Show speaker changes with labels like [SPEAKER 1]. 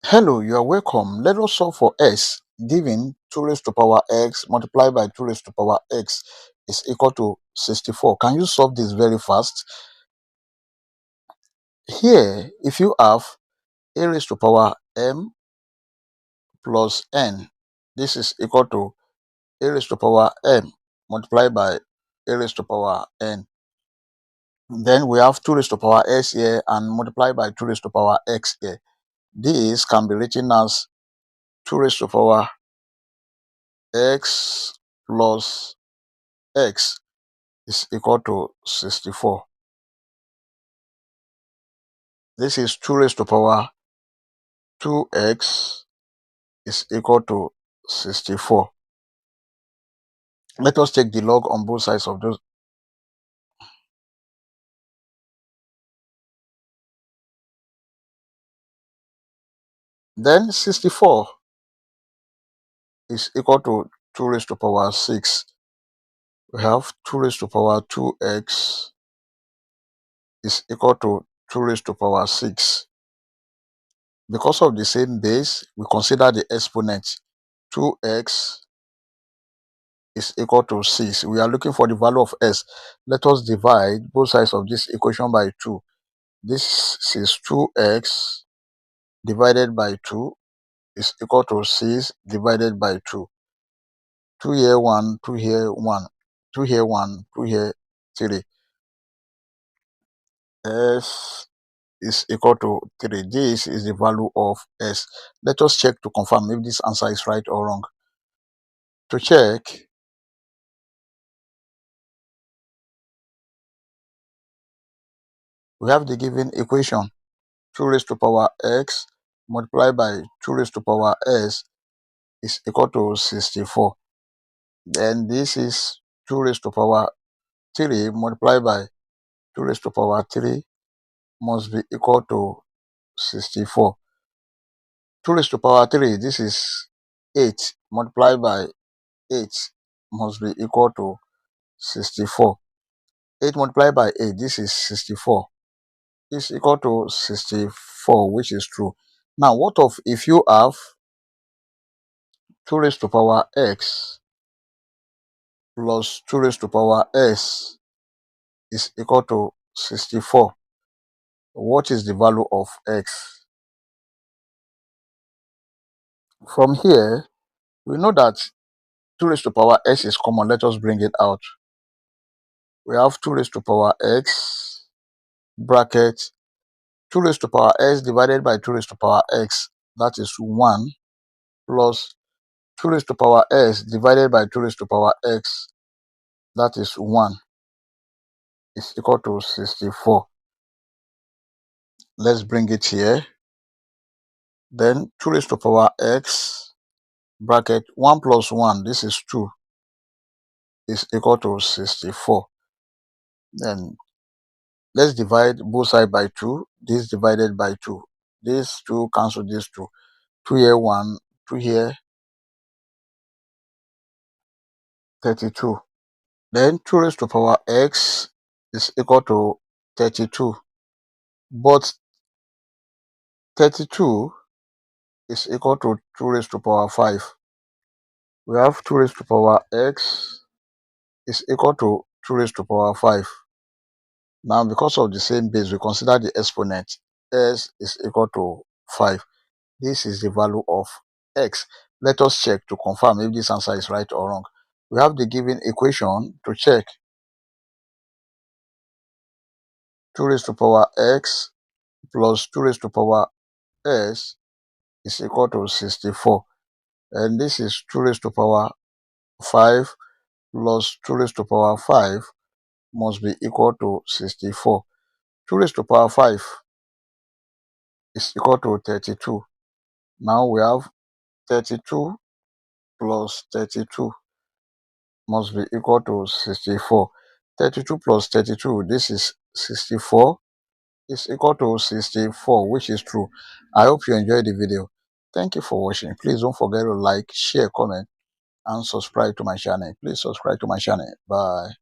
[SPEAKER 1] Hello, you are welcome. Let us solve for s given 2 raised to power x multiplied by 2 raised to power x is equal to 64. Can you solve this very fast? Here, if you have a raised to power m plus n, this is equal to a raised to power m multiplied by a raised to power n. Then we have 2 raised to power s here and multiplied by 2 raised to power x here. This can be written as 2 raised to power x plus x is equal to 64. This is 2 raised to power 2x is equal to 64. Let us take the log on both sides of those. Then 64 is equal to 2 raised to power 6. We have 2 raised to power 2x is equal to 2 raised to power 6. Because of the same base, we consider the exponent. 2x is equal to 6. We are looking for the value of s. Let us divide both sides of this equation by 2. This is 2x divided by 2 is equal to 6 divided by 2. 2 here 1, 2 here 1, 2 here 1, 2 here 3. S is equal to 3. This is the value of s. Let us check to confirm if this answer is right or wrong. To check, we have the given equation 2 raised to power x multiplied by 2 raised to power s is equal to 64. Then this is 2 raised to power 3 multiplied by 2 raised to power 3 must be equal to 64. 2 raised to power 3, this is 8 multiplied by 8 must be equal to 64. 8 multiplied by 8, this is 64, is equal to 64, which is true. Now, what of if you have 2 raised to power x plus 2 raised to power s is equal to 64? What is the value of x? From here, we know that 2 raised to power s is common. Let us bring it out. We have 2 raised to power x bracket 2 raised to power s divided by 2 raised to power x, that is 1, plus 2 raised to power s divided by 2 raised to power x, that is 1, is equal to 64. Let's bring it here. Then 2 raised to power x bracket 1 plus 1, this is 2, is equal to 64. Then let's divide both sides by 2. This divided by 2. These 2 cancel these 2. 2 here 1, 2 here 32. Then 2 raised to power x is equal to 32. But 32 is equal to 2 raised to power 5. We have 2 raised to power x is equal to 2 raised to power 5. Now, because of the same base, we consider the exponent. S is equal to 5. This is the value of x. Let us check to confirm if this answer is right or wrong. We have the given equation to check. 2 raised to power x plus 2 raised to power s is equal to 64. And this is 2 raised to power 5 plus 2 raised to power 5 must be equal to 64. 2 raised to power 5 is equal to 32. Now we have 32 plus 32 must be equal to 64. 32 plus 32, this is 64, is equal to 64, which is true. I hope you enjoyed the video. Thank you for watching. Please don't forget to like, share, comment, and subscribe to my channel. Please subscribe to my channel. Bye.